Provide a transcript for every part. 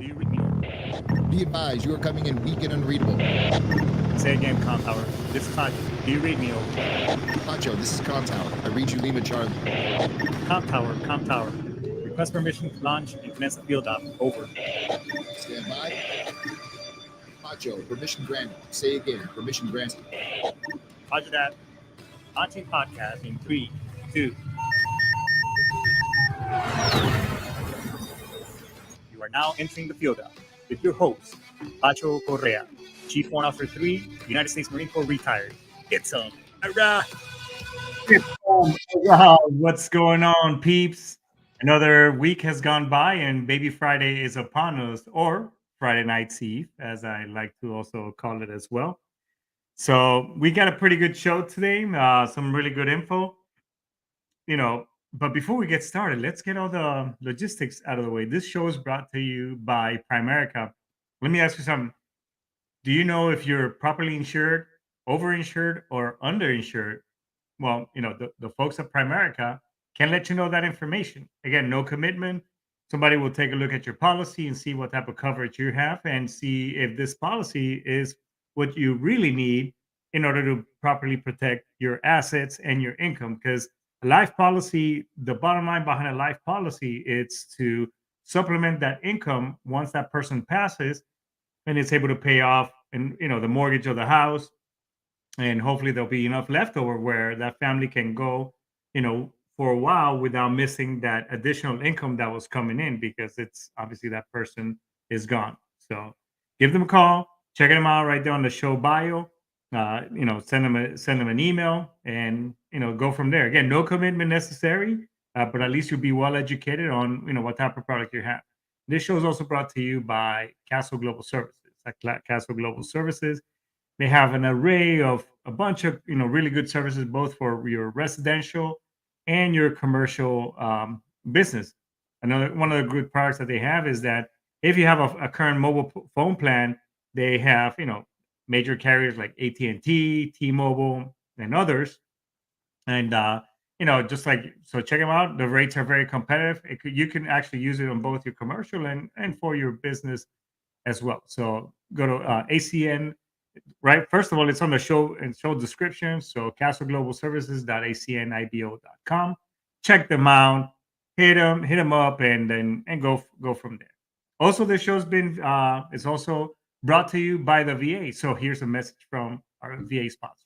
Do you read me? Be advised, you are coming in weak and unreadable. Say again, Com Tower. This is Haji. Do you read me? Over. Pacho, this is Con Tower. I read you Lima Charlie. Com Tower, Com Tower. Request permission to launch and commence the field op. Over. Stand by. Pacho, permission granted. Say again, permission granted. Roger that. Launching podcast in 3, 2. You are now entering the field op with your host, Pacho Correa, Chief Warrant Officer 3, United States Marine Corps retired. Get some. Hurrah! What's going on, peeps? Another week has gone by and Baby Friday is upon us, or Friday Night's Eve, as I like to also call it as well. So we got a pretty good show today, some really good info, but before we get started, let's get all the logistics out of the way. This show is brought to you by Primerica. Let me ask you something. Do you know if you're properly insured, overinsured, or underinsured? Well, the folks at Primerica can let you know that information. Again, no commitment. Somebody will take a look at your policy and see what type of coverage you have and see if this policy is what you really need in order to properly protect your assets and your income. Because a life policy, the bottom line behind a life policy, it's to supplement that income once that person passes and it's able to pay off and the mortgage of the house, and hopefully there'll be enough leftover where that family can go for a while without missing that additional income that was coming in, because it's obviously that person is gone. So give them a call, check them out right there on the show bio. Send them an email, and go from there. Again, no commitment necessary, but at least you'll be well educated on what type of product you have. This show is also brought to you by Castle Global Services. At Castle Global Services, they have an array of a bunch of really good services, both for your residential and your commercial business. Another one of the good products that they have is that if you have a current mobile phone plan, they have major carriers like AT&T, T-Mobile, and others. And just like, so check them out. The rates are very competitive. You can actually use it on both your commercial and for your business as well. So go to ACN. Right. First of all, it's on the show and show description. So castleglobalservices.acnibo.com. Check them out, hit them up, and go from there. Also, this show's been it's also brought to you by the VA. So here's a message from our VA sponsor.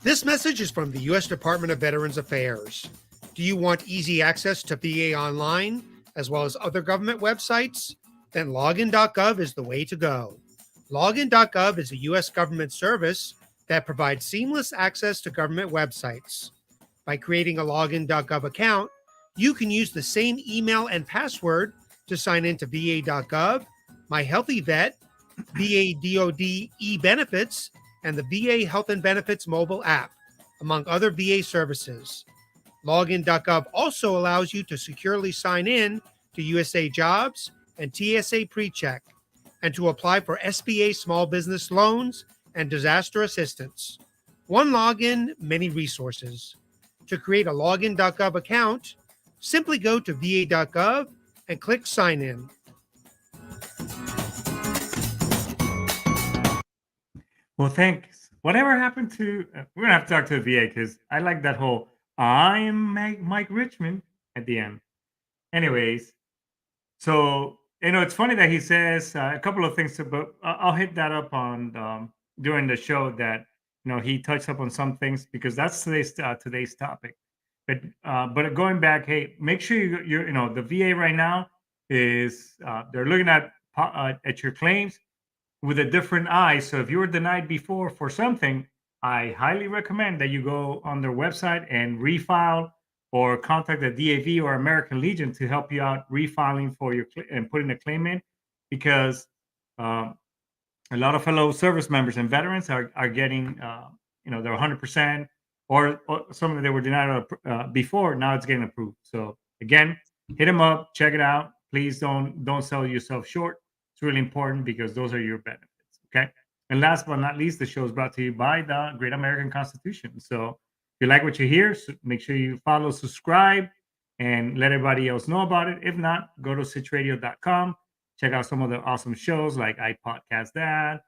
This message is from the U.S. Department of Veterans Affairs. Do you want easy access to VA Online, as well as other government websites? Then login.gov is the way to go. Login.gov is a U.S. government service that provides seamless access to government websites. By creating a login.gov account, you can use the same email and password to sign into va.gov, My Healthy Vet, VA DoD e-benefits, and the VA Health and Benefits mobile app, among other VA services. Login.gov also allows you to securely sign in to USA Jobs and TSA PreCheck, and to apply for SBA small business loans and disaster assistance. One login, many resources. To create a login.gov account, simply go to va.gov and click sign in. Well, thanks. Whatever happened to, we're going to have to talk to the VA, because I like that whole I'm Mike Richmond at the end. Anyways, so, it's funny that he says a couple of things, but I'll hit that up on during the show, that, he touched up on some things, because that's today's topic. But going back, hey, make sure you're the VA right now is they're looking at your claims with a different eye. So if you were denied before for something, I highly recommend that you go on their website and refile, or contact the DAV or American Legion to help you out refiling for your and putting a claim in, because a lot of fellow service members and veterans are getting they're 100%, or some of them they were denied before. Now it's getting approved. So again, hit them up, check it out. Please don't sell yourself short. It's really important, because those are your benefits. Okay. And last but not least, the show is brought to you by the Great American Constitution. So if you like what you hear, make sure you follow, subscribe, and let everybody else know about it. If not, go to sitchradio.com. Check out some of the awesome shows like I Podcast That,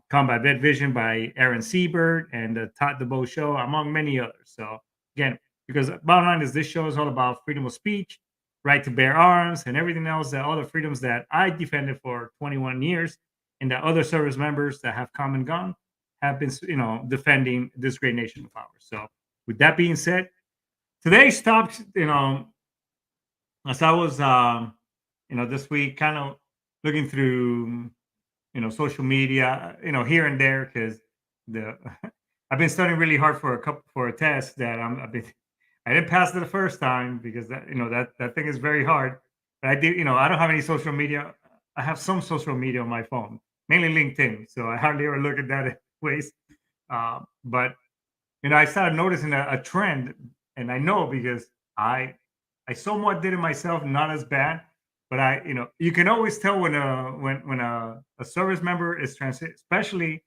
Combat Vet Vision by Aaron Siebert, and the Todd DeBow Show, among many others. So, again, because bottom line is this show is all about freedom of speech, right to bear arms, and everything else, that all the freedoms that I defended for 21 years and that other service members that have come and gone have been, defending this great nation of ours. So, with that being said, today stopped, as I was, this week kind of looking through, social media, here and there, because the I've been studying really hard for a test that I didn't pass it the first time because that thing is very hard. But I did, I don't have any social media. I have some social media on my phone, mainly LinkedIn. So I hardly ever look at that anyways. But I started noticing a trend, and I know because I somewhat did it myself, not as bad, but you can always tell when a service member is transit, especially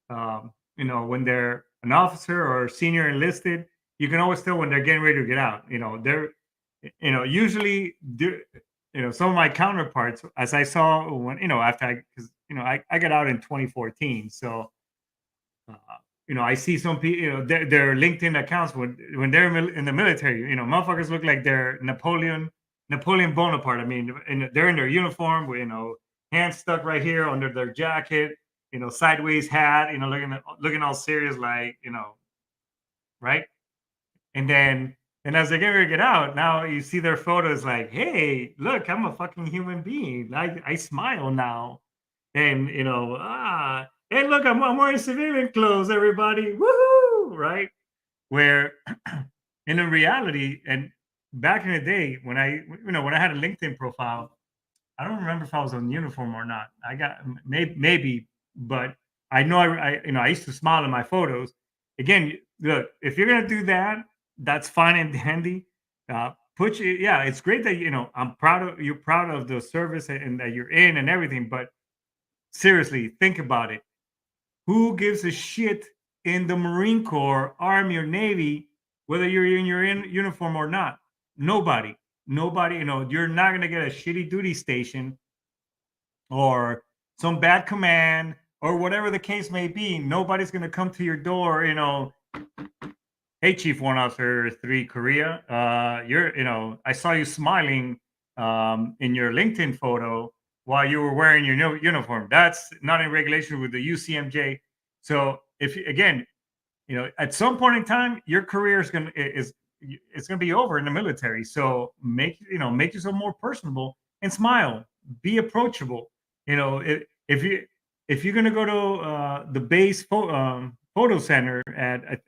when they're an officer or senior enlisted, you can always tell when they're getting ready to get out. They're usually do some of my counterparts, as I saw when after because I got out in 2014, so uh, I see some people, their LinkedIn accounts when they're in the military, motherfuckers look like they're Napoleon Bonaparte. I mean, they're in their uniform with, hands stuck right here under their jacket, sideways hat, looking all serious, like, right? And then, and as they get ready to get out, now you see their photos like, hey, look, I'm a fucking human being. I smile now. And, hey, look, I'm wearing civilian clothes, everybody. Woohoo! Right? Where in reality, and back in the day when when I had a LinkedIn profile, I don't remember if I was on uniform or not. I got maybe, but I know I used to smile in my photos. Again, look, if you're gonna do that, that's fine and dandy. Yeah, it's great that I'm proud of you're proud of the service and that you're in and everything. But seriously, think about it. Who gives a shit in the Marine Corps, Army, or Navy, whether you're in your uniform or not? Nobody. Nobody. You're not gonna get a shitty duty station or some bad command or whatever the case may be. Nobody's gonna come to your door. Hey, Chief One Officer Three Korea. I saw you smiling in your LinkedIn photo while you were wearing your uniform. That's not in regulation with the UCMJ. So again, at some point in time, your career is it's gonna be over in the military. So make yourself more personable and smile. Be approachable. If you're gonna go to the base photo center at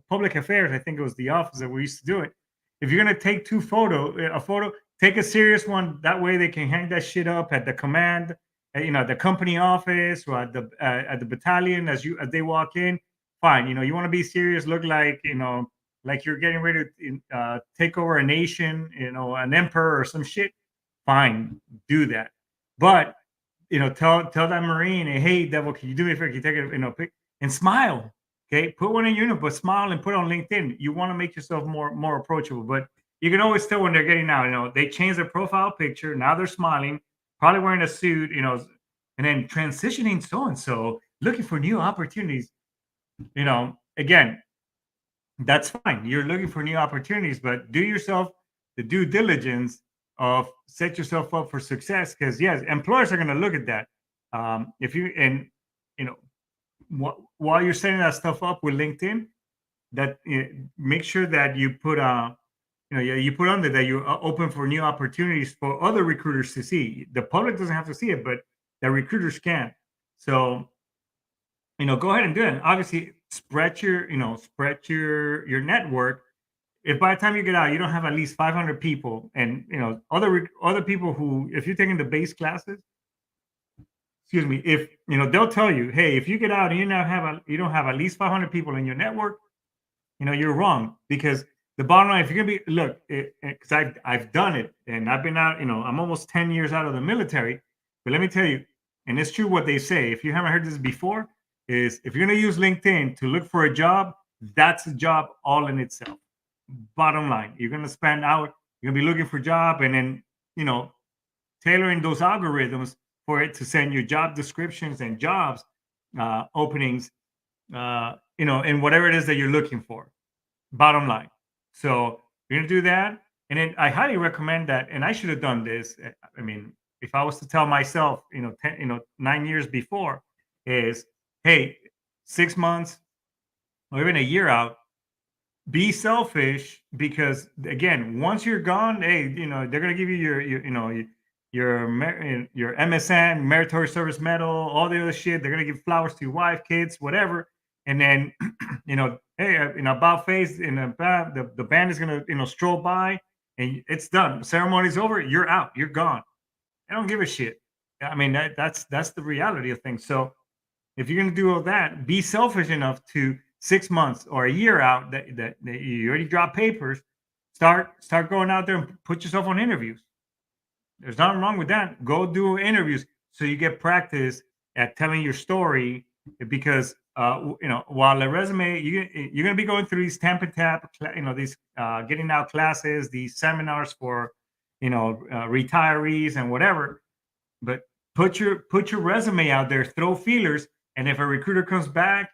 public affairs, I think it was the office that we used to do it. If you're gonna take a photo, take a serious one. That way they can hang that shit up at the command, at the company office or at the battalion as they walk in. Fine, you want to be serious, look like like you're getting ready to take over a nation, an emperor or some shit. Fine, do that. But tell that Marine, hey, devil, can you do me a favor? Can you take it, pic and smile? Okay, put one in unit, but smile and put it on LinkedIn. You want to make yourself more approachable, but you can always tell when they're getting out. They change their profile picture. Now they're smiling, probably wearing a suit, and then transitioning so and so, looking for new opportunities. Again, that's fine. You're looking for new opportunities, but do yourself the due diligence of set yourself up for success. Because yes, employers are going to look at that. If you and you know while you're setting that stuff up with LinkedIn, that make sure that you put you put on there that you're open for new opportunities for other recruiters to see. The public doesn't have to see it, but the recruiters can. So go ahead and do it. And obviously, spread your network. If by the time you get out, you don't have at least 500 people, and other people who, if you're taking the base classes, excuse me, if they'll tell you, hey, if you get out and you don't have at least 500 people in your network, you're wrong because the bottom line, if you're gonna be look, because I've done it and I've been out, I'm almost 10 years out of the military, but let me tell you, and it's true what they say. If you haven't heard this before, is if you're gonna use LinkedIn to look for a job, that's a job all in itself. Bottom line, you're gonna spend out You're gonna be looking for a job, and then you know tailoring those algorithms for it to send you job descriptions and jobs openings, and whatever it is that you're looking for. Bottom line. So you're gonna do that, and then I highly recommend that. And I should have done this. I mean, if I was to tell myself, 9 years before, is hey, 6 months or even a year out, be selfish because again, once you're gone, hey, they're gonna give you your MSN, meritorious service medal, all the other shit. They're gonna give flowers to your wife, kids, whatever, and then hey, about face in the band is gonna stroll by, and it's done. Ceremony's over. You're out. You're gone. I don't give a shit. I mean that's the reality of things. So if you're going to do all that, be selfish enough to 6 months or a year out that you already dropped papers. Start going out there and put yourself on interviews. There's nothing wrong with that. Go do interviews so you get practice at telling your story. Because while the resume, you're going to be going through these temp and tap, these getting out classes, these seminars for retirees and whatever. But put your resume out there, throw feelers, and if a recruiter comes back,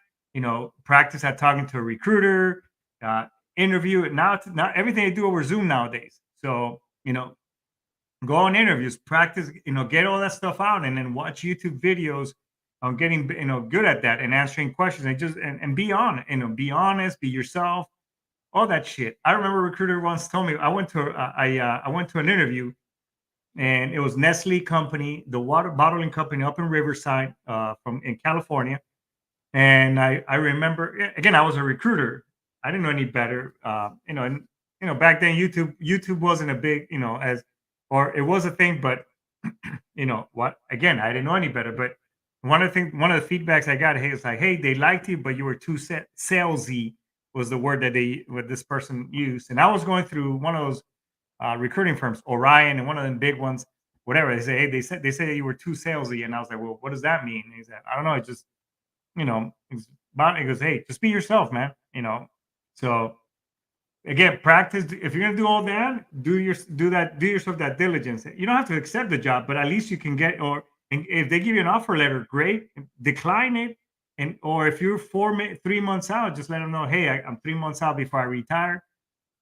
practice at talking to a recruiter, interview it. Now everything they do over Zoom nowadays. So go on interviews, practice, get all that stuff out, and then watch YouTube videos on getting good at that and answering questions, and just and be on, be honest, be yourself, all that shit. I remember a recruiter once told me I went to an interview, and it was Nestle company, the water bottling company up in Riverside, from in California. And I remember again, I was a recruiter. I didn't know any better, and back then YouTube wasn't a big, as or it was a thing, but what again, I didn't know any better. But one of the feedbacks I got, hey, it's like, hey, they liked you, but you were too salesy was the word that what this person used. And I was going through one of those recruiting firms, Orion, and one of them big ones, whatever. They say, hey, they said you were too salesy, and I was like, well, what does that mean? And he said, I don't know. It just, he goes, hey, just be yourself, man. So again, practice. If you're gonna do all that, do yourself that diligence. You don't have to accept the job, but at least you can get. Or and if they give you an offer letter, great. Decline it, or if you're 3 months out, just let them know, hey, I'm 3 months out before I retire.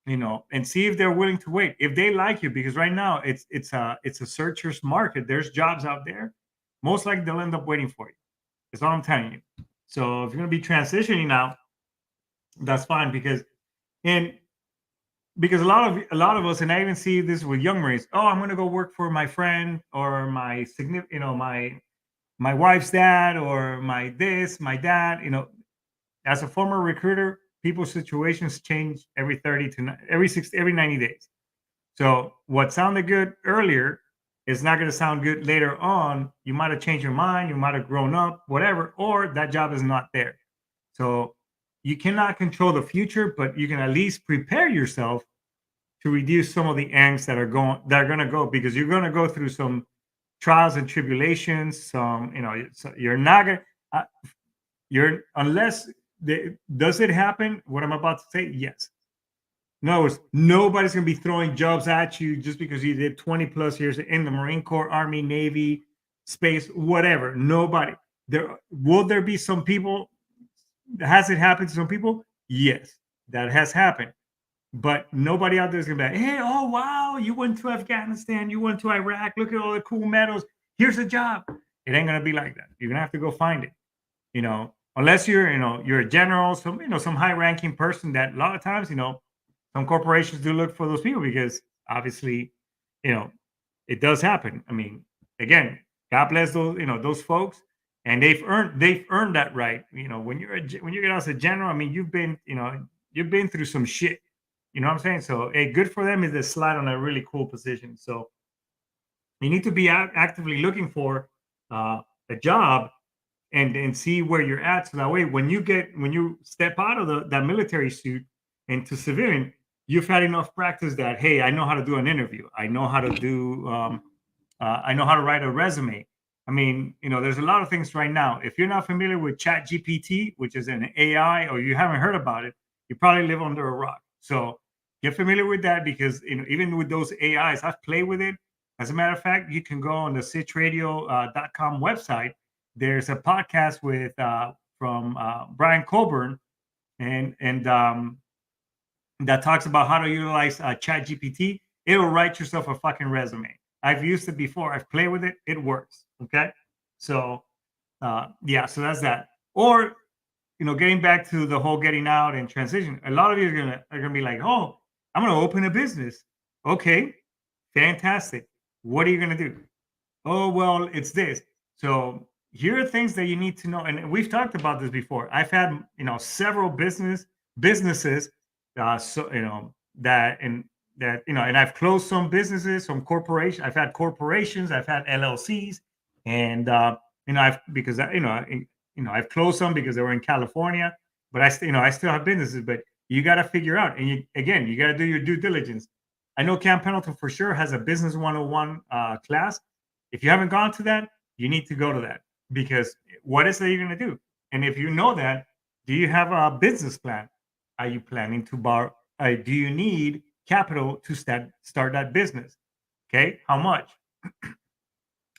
And see if they're willing to wait. If they like you, because right now it's a searcher's market. There's jobs out there. Most likely they'll end up waiting for you. That's all I'm telling you. So if you're gonna be transitioning now, that's fine and because a lot of us, and I even see this with young Marines. Oh, I'm gonna go work for my friend or my significant, my wife's dad or my dad. As a former recruiter, people's situations change every 90 days. So what sounded good earlier is not going to sound good later on. You might have changed your mind, you might have grown up, whatever, or that job is not there. So you cannot control the future, but you can at least prepare yourself to reduce some of the angst that are going to go, because you're going to go through some trials and tribulations. So you're not going to, unless does it happen? What I'm about to say, yes. No, nobody's going to be throwing jobs at you just because you did 20 plus years in the Marine Corps, Army, Navy, space, whatever. Nobody. Will there be some people? Has it happened to some people? Yes, that has happened. But nobody out there is going to be like, hey, oh, wow, you went to Afghanistan, you went to Iraq, look at all the cool medals. Here's a job. It ain't going to be like that. You're going to have to go find it. Unless you're a general, some high ranking person, that a lot of times, some corporations do look for those people, because obviously, it does happen. I mean, again, God bless those folks, and they've earned that right. When you get out as a general, I mean, you've been through some shit. You know what I'm saying? So, hey, good for them is to slide on a really cool position. So you need to be actively looking for a job, and see where you're at, so that way when you step out of that military suit into civilian, you've had enough practice that, hey, I know how to do an interview, I know how to do I know how to write a resume. I mean, there's a lot of things right now. If you're not familiar with Chat GPT, which is an AI, or you haven't heard about it, you probably live under a rock. So get familiar with that because even with those AIs, I've played with it. As a matter of fact, you can go on the sitchradio.com website. There's a podcast with from Brian Coburn, and that talks about how to utilize Chat GPT. It'll write yourself a fucking resume. I've used it before. I've played with it. It works. Okay, so yeah, so that's that. Or getting back to the whole getting out and transition, a lot of you are gonna be like, "Oh, I'm gonna open a business." Okay, fantastic. What are you gonna do? Oh, well, it's this. So here are things that you need to know. And we've talked about this before. I've had, several businesses, so and I've closed some businesses, some corporations. I've had corporations, I've had LLCs, and I've because I've closed some because they were in California, but I still have businesses. But you got to figure out, and you got to do your due diligence. I know Camp Pendleton for sure has a business 101 class. If you haven't gone to that, you need to go to that because what is it you're going to do? And if you know that, do you have a business plan? Are you planning to borrow? Do you need capital to start that business? Okay, how much?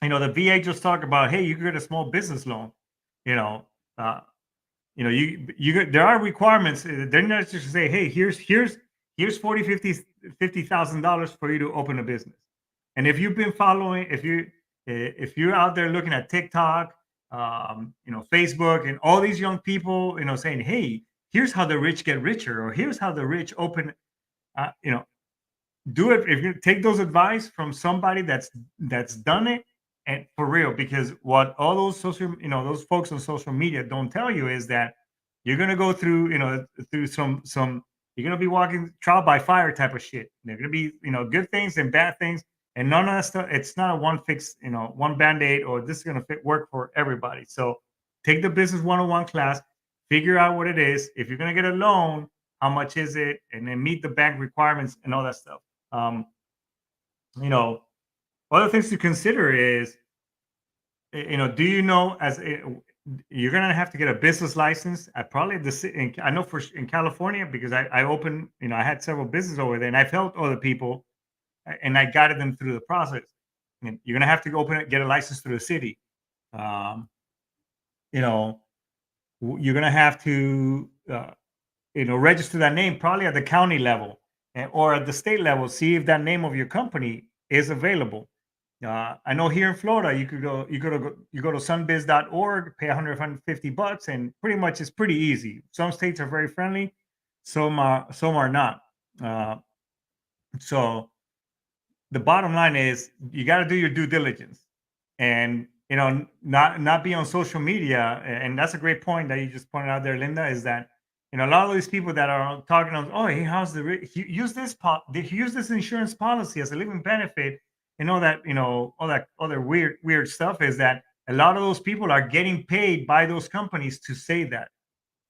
The VA just talked about, hey, you can get a small business loan. You know, uh, there are requirements. They're not just to say, hey, here's 40, 50,000 dollars for you to open a business. And if you've been following, if you're out there looking at TikTok, Facebook, and all these young people, saying, "Hey, here's how the rich get richer," or "Here's how the rich open," uh, you know, do it. If you take those advice from somebody that's done it, and for real, because what all those folks on social media don't tell you is that you're gonna go through, through some you're gonna be walking trial by fire type of shit. There are gonna be, good things and bad things, and none of that stuff. It's not a one fix, one band-aid, or this is gonna work for everybody. So take the business 101 class, figure out what it is. If you're gonna get a loan, how much is it, and then meet the bank requirements and all that stuff. Um, you know, other things to consider is, do you know you're gonna have to get a business license at probably I know in California because I opened, I had several businesses over there and I've helped other people and I guided them through the process. And you're gonna have to get a license through the city. Um, you know, you're gonna have to register that name probably at the county level or at the state level. See if that name of your company is available. I know here in Florida, you go to sunbiz.org, pay 150 bucks, and pretty much it's pretty easy. Some states are very friendly, some are not. Uh, so the bottom line is you got to do your due diligence and not be on social media. And that's a great point that you just pointed out there, Linda, is that a lot of these people that are talking on, oh, hey, use use this insurance policy as a living benefit, and all that other weird stuff, is that a lot of those people are getting paid by those companies to say that,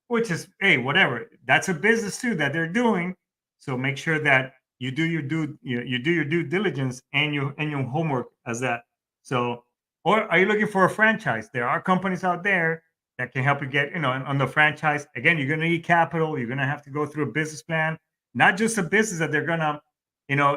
which is, hey, whatever, that's a business too that they're doing. So make sure that you do your due diligence and your homework as that. So, or are you looking for a franchise? There are companies out there that can help you get, on the franchise. Again, you're going to need capital. You're going to have to go through a business plan, not just a business that they're going to,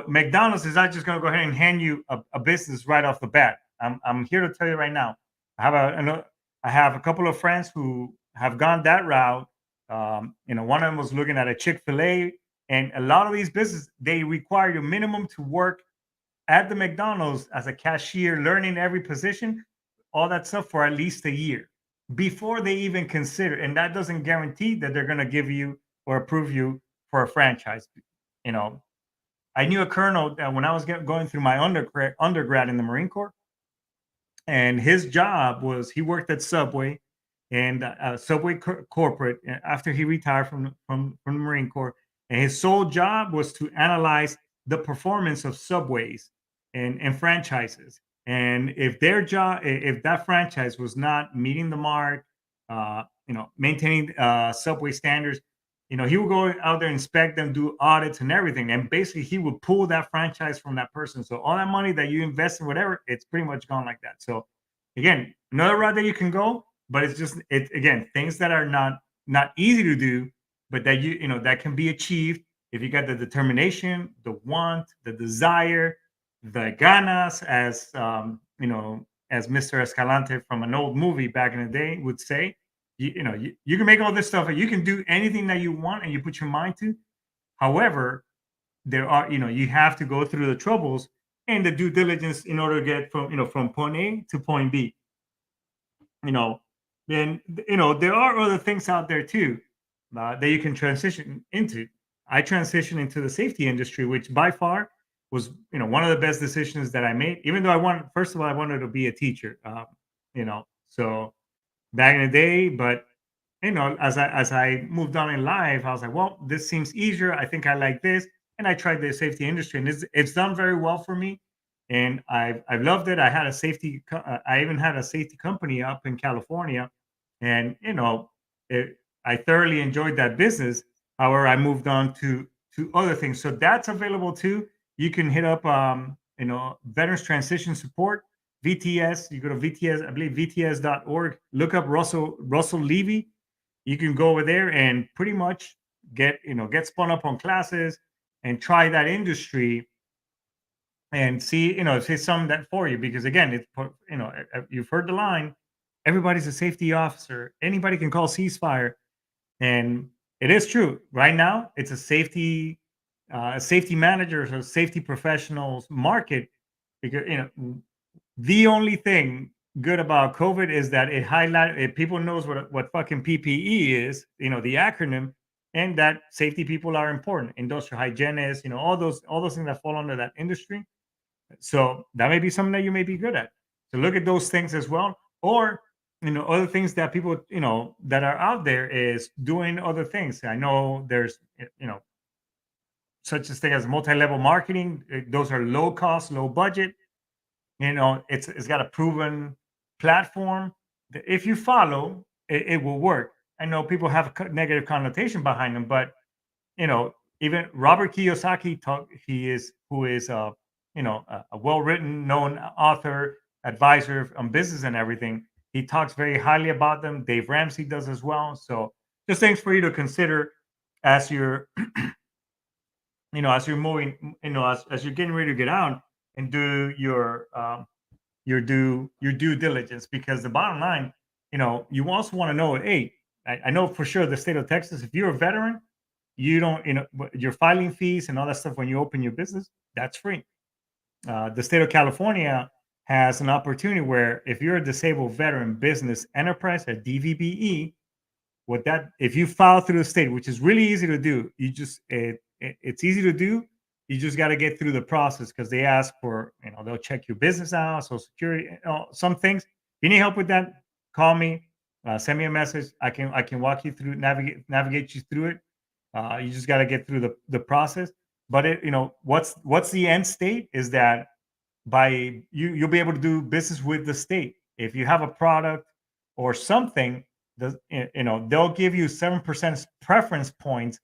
McDonald's is not just going to go ahead and hand you a business right off the bat. I'm here to tell you right now. I have a couple of friends who have gone that route. One of them was looking at a Chick-fil-A, and a lot of these businesses, they require you minimum to work at the McDonald's as a cashier, learning every position, all that stuff for at least a year before they even consider. And that doesn't guarantee that they're going to give you or approve you for a franchise. You know, I knew a colonel that when I was going through my undergrad in the Marine Corps, and his job was he worked at Subway and Subway corporate after he retired from the Marine Corps, and his sole job was to analyze the performance of Subways and franchises, and if that franchise was not meeting the mark, maintaining Subway standards, he would go out there, inspect them, do audits and everything, and basically he would pull that franchise from that person. So all that money that you invest in whatever, it's pretty much gone like that. So again, another route that you can go, but it's again things that are not easy to do, but that that can be achieved if you got the determination, the want, the desire, the ganas, as as Mr. Escalante from an old movie back in the day would say, you can make all this stuff, and you can do anything that you want, and you put your mind to. However, there are, you have to go through the troubles and the due diligence in order to get from point A to point B. you know then there are other things out there too, that you can transition into. I transitioned into the safety industry, which by far was one of the best decisions that I made, even though I wanted, first of all, I wanted to be a teacher. So back in the day, but as I moved on in life, I was like, well, this seems easier. I think I like this, and I tried the safety industry, and it's done very well for me, and I've loved it. I even had a safety company up in California, and I thoroughly enjoyed that business. However, I moved on to other things, so that's available too. You can hit up Veterans Transition Support, VTS. You go to VTS, I believe VTS.org. Look up Russell Levy. You can go over there and pretty much get spun up on classes and try that industry and see some of that for you, because again, you've heard the line, everybody's a safety officer, anybody can call ceasefire. And it is true. Right now, it's a safety managers or safety professionals market, because the only thing good about COVID is that people knows what fucking PPE is, the acronym, and that safety people are important, industrial hygienists, all those things that fall under that industry. So that may be something that you may be good at. So look at those things as well. Or, other things that people, that are out there is doing other things. I know there's, such a thing as multi-level marketing. Those are low cost, low budget. It's got a proven platform that if you follow, it will work. I know people have a negative connotation behind them, but even Robert Kiyosaki he is who is a well-written, known author, advisor on business and everything. He talks very highly about them. Dave Ramsey does as well. So just things for you to consider as you're as you're moving, as you're getting ready to get out and do your due diligence. Because the bottom line, you also want to know, hey, I know for sure the state of Texas, if you're a veteran, you don't, your filing fees and all that stuff when you open your business, that's free. The state of California has an opportunity where if you're a disabled veteran business enterprise, a DVBE, if you file through the state, which is really easy to do, it's easy to do. You just got to get through the process, because they ask for, they'll check your business out, social security, some things. If you need help with that, call me, send me a message. I can walk you through, navigate you through it. You just got to get through the process. But what's the end state is that you'll be able to do business with the state. If you have a product or something, they'll give you 7% preference points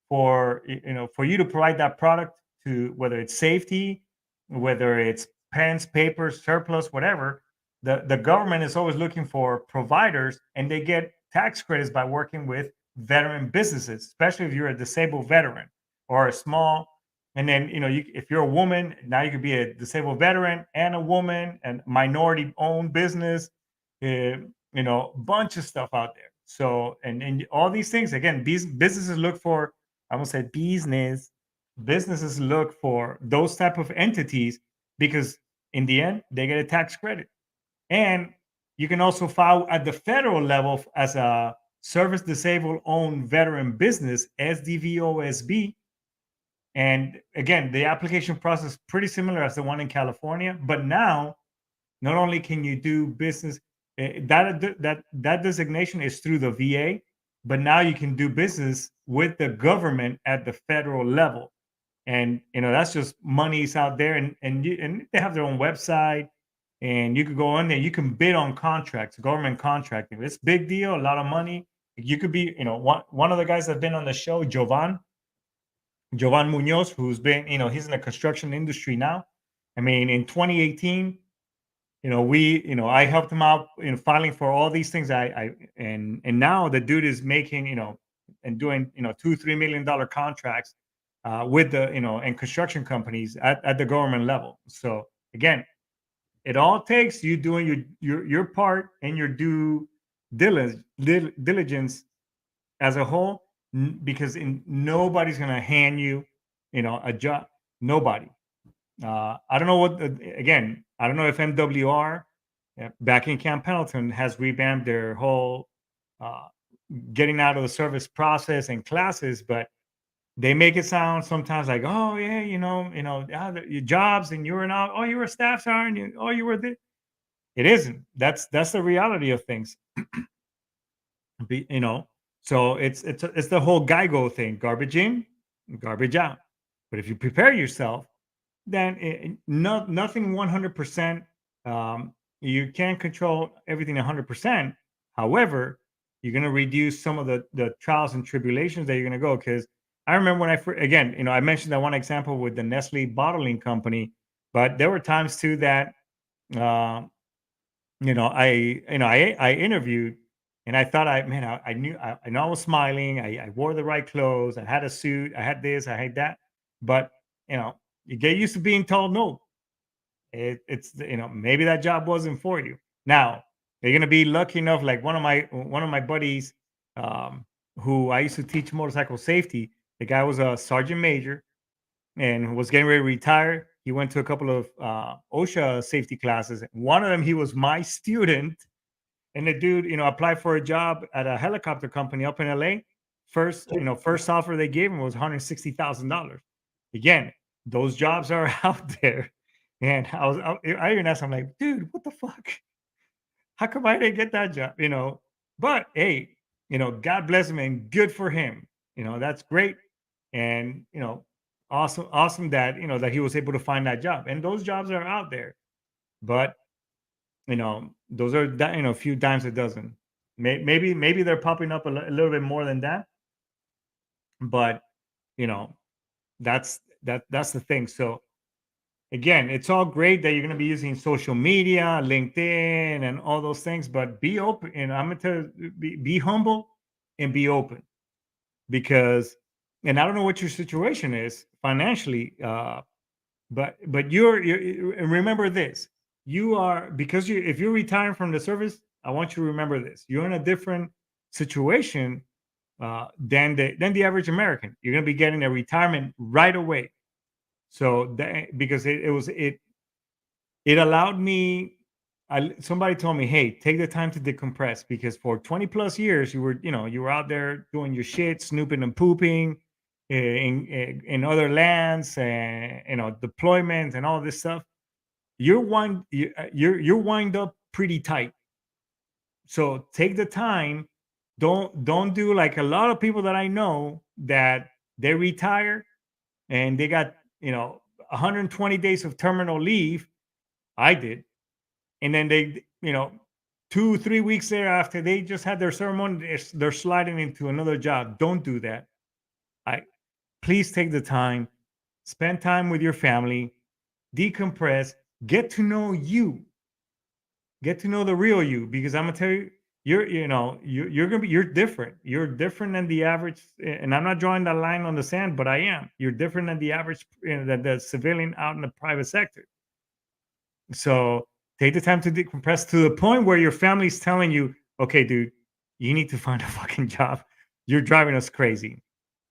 for you to provide that product, to whether it's safety, whether it's pens, papers, surplus, whatever. The government is always looking for providers, and they get tax credits by working with veteran businesses, especially if you're a disabled veteran or a small. And then, if you're a woman, now you could be a disabled veteran and a woman and minority owned business, bunch of stuff out there. So, and all these things, again, these businesses look for, I won't say businesses look for those type of entities, because in the end, they get a tax credit. And you can also file at the federal level as a service disabled owned veteran business, SDVOSB. And again, the application process is pretty similar as the one in California. But now, not only can you do business, that designation is through the VA, but now you can do business with the government at the federal level. And that's just monies out there, and they have their own website, and you could go on there. You can bid on contracts, government contracting. It's a big deal, a lot of money. You could be, one of the guys that's been on the show, Jovan Munoz, who's been, he's in the construction industry now. I mean, in 2018, I helped him out in filing for all these things. And now the dude is making, and doing, $2-3 million contracts with the and construction companies at the government level. So again, it all takes you doing your part and your due diligence as a whole, because nobody's gonna hand you a job. Nobody. I don't know what. Again, I don't know if MWR back in Camp Pendleton has revamped their whole uh, getting out of the service process and classes, but they make it sound sometimes like, oh yeah, your jobs and you're not. Oh, you were a staff sergeant. Oh, you were this. It isn't. That's the reality of things. Be, you know, so it's the whole GIGO thing: garbage in, garbage out. But if you prepare yourself, then nothing 100%. You can't control everything 100%. However, you're going to reduce some of the trials and tribulations that you're going to go. Because I remember when again, I mentioned that one example with the Nestle bottling company, but there were times too that uh, I interviewed, and I thought I knew, I know I was smiling. I wore the right clothes. I had a suit. I had this. I had that. But you get used to being told no. It's maybe that job wasn't for you. Now you're gonna be lucky enough, like one of my buddies, um, who I used to teach motorcycle safety. The guy was a sergeant major and was getting ready to retire. He went to a couple of OSHA safety classes. One of them, he was my student, and the dude, applied for a job at a helicopter company up in LA. First offer they gave him was $160,000. Again, those jobs are out there. And I even asked him, like, dude, what the fuck? How come I didn't get that job? But hey, God bless him and good for him. That's great. And awesome that that he was able to find that job. And those jobs are out there. But those are a few dimes a dozen. Maybe they're popping up a little bit more than that, but you know that's the thing. So again, it's all great that you're going to be using social media, LinkedIn, and all those things, but be open. And I'm going to tell you, be humble and be open, because, and I don't know what your situation is financially, but and remember this: you are, because if you're retiring from the service, I want you to remember this: you're in a different situation than the average American. You're going to be getting a retirement right away. So because it allowed me. Somebody told me, hey, take the time to decompress, because for 20 plus years you were out there doing your shit, snooping and pooping in other lands, and deployments and all this stuff. You're wind up pretty tight. So take the time. Don't do like a lot of people that I know that they retire and they got 120 days of terminal leave. I did. And then they 2-3 weeks thereafter, they just had their ceremony, they're sliding into another job. Don't do that. I Please take the time, spend time with your family, decompress, get to know you, get to know the real you, because I'm gonna tell you, you're different. You're different than the average, and I'm not drawing that line on the sand, but I am. You're different than the average, than the civilian out in the private sector. So take the time to decompress to the point where your family's telling you, okay, dude, you need to find a fucking job. You're driving us crazy.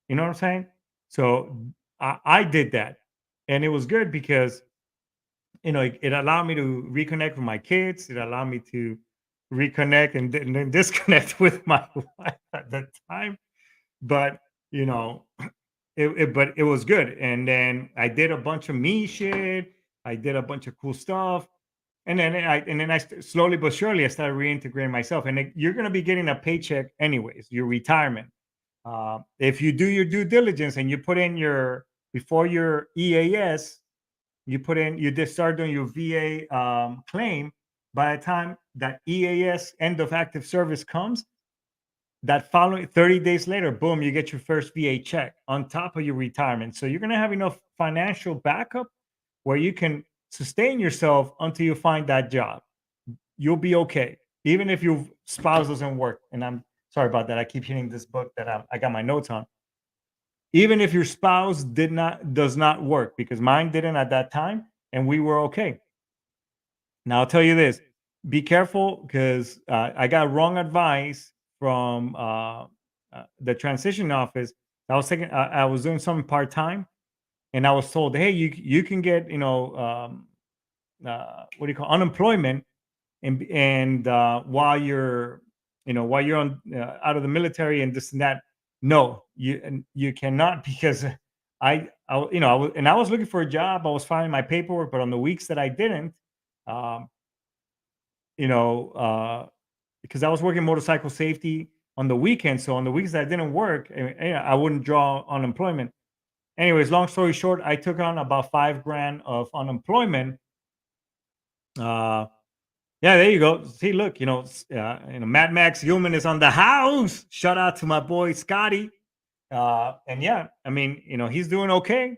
You know what I'm saying? So I did that. And it was good because, it allowed me to reconnect with my kids. It allowed me to reconnect and then disconnect with my wife at that time. But, you know, but it was good. And then I did a bunch of me shit. I did a bunch of cool stuff. Slowly but surely I started reintegrating myself. And you're going to be getting a paycheck anyways, your retirement. If you do your due diligence and you put in before your EAS, you just start doing your VA claim. By the time that EAS, end of active service, comes, that following 30 days later, boom, you get your first VA check on top of your retirement. So you're going to have enough financial backup where you can sustain yourself until you find that job. You'll be okay, even if your spouse doesn't work. And I'm sorry about that. I keep hitting this book that I got my notes on. even if your spouse does not work, because mine didn't at that time, and we were okay. Now I'll tell you this: be careful, because I got wrong advice from the transition office. I was doing something part time, and I was told, hey, you can get what do you call unemployment, and while you're while you're on out of the military and this and that. No, you cannot, because I was looking for a job. I was filing my paperwork, but on the weeks that I didn't, um, you know, because I was working motorcycle safety on the weekend. So on the weeks that I didn't work, I wouldn't draw unemployment. Anyways, long story short, I took on about 5 grand of unemployment. Uh, yeah, there you go. See, look, Mad Max Human is on the house. Shout out to my boy Scotty. And yeah, I mean, he's doing okay.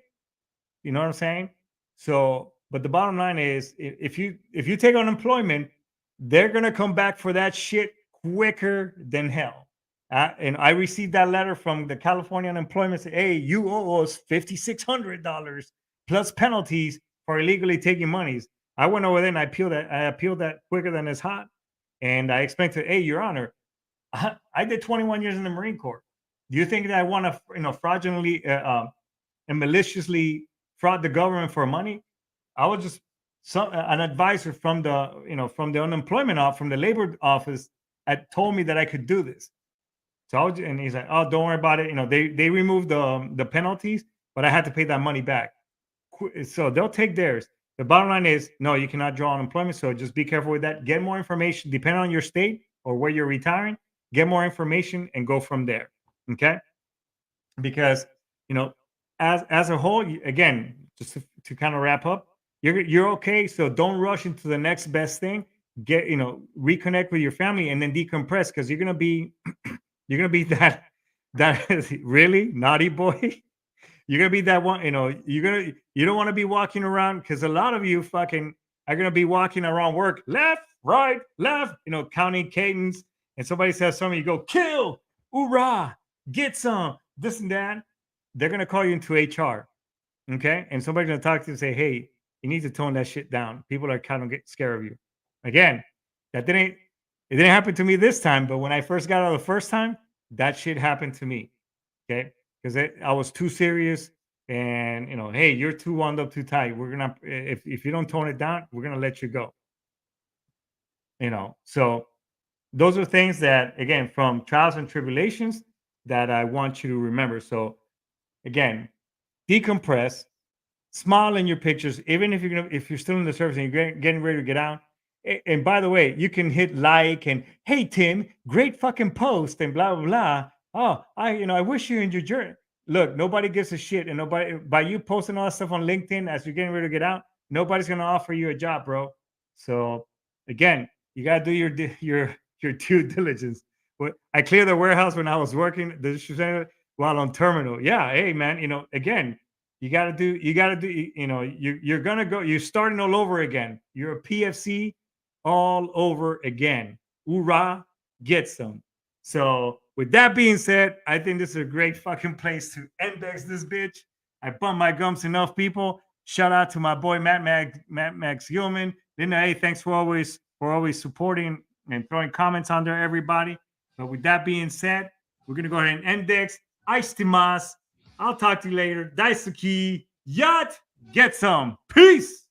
You know what I'm saying? So, but the bottom line is, if you take unemployment, they're gonna come back for that shit quicker than hell. And I received that letter from the California unemployment. Say, hey, you owe us $5,600 plus penalties for illegally taking monies. I went over there and I appealed that quicker than it's hot. And I explained to, hey, Your Honor, I did 21 years in the Marine Corps. Do you think that I want to, fraudulently and maliciously fraud the government for money? I was just an advisor from from the from the labor office, that told me that I could do this. So and he's like, oh, don't worry about it. They removed the penalties, but I had to pay that money back. So they'll take theirs. The bottom line is, no, you cannot draw unemployment. So just be careful with that. Get more information, depending on your state or where you're retiring. Get more information and go from there. Okay, because you know, as a whole, again, just to kind of wrap up, you're okay. So don't rush into the next best thing. Get reconnect with your family and then decompress, because you're gonna be that really naughty boy. You're gonna be that one. You don't want to be walking around, because a lot of you fucking are gonna be walking around work, left, right, left, counting cadence, and somebody says something, you go kill, hoorah, get some, this and that. They're gonna call you into HR, okay? And somebody's gonna talk to you and say, hey, you need to tone that shit down. People are kind of get scared of you. Again, it didn't happen to me this time, but when I first got out the first time, that shit happened to me. Okay, because I was too serious, and hey, you're too wound up, too tight. We're gonna if you don't tone it down, we're gonna let you go. So those are things that, again, from trials and tribulations, that I want you to remember. So again, decompress, smile in your pictures, even if you're still in the service and you're getting ready to get out. And by the way, you can hit like and, hey Tim, great fucking post, and blah blah blah. Oh, I wish you enjoyed your. Look, nobody gives a shit, and nobody, by you posting all that stuff on LinkedIn as you're getting ready to get out, nobody's gonna offer you a job, bro. So again, you gotta do your due diligence. I cleared the warehouse when I was working the distribution center while on terminal. Yeah, hey man, again, you gotta do, you're gonna go, you're starting all over again. You're a PFC all over again. Hoorah, get some. So with that being said, I think this is a great fucking place to index this bitch. I bump my gums enough, people. Shout out to my boy Matt Max Gilman. Linda, hey, thanks for always supporting and throwing comments on there, everybody. But with that being said, we're gonna go ahead and index. Aistimas. I'll talk to you later. Daisuki. Yacht. Get some. Peace.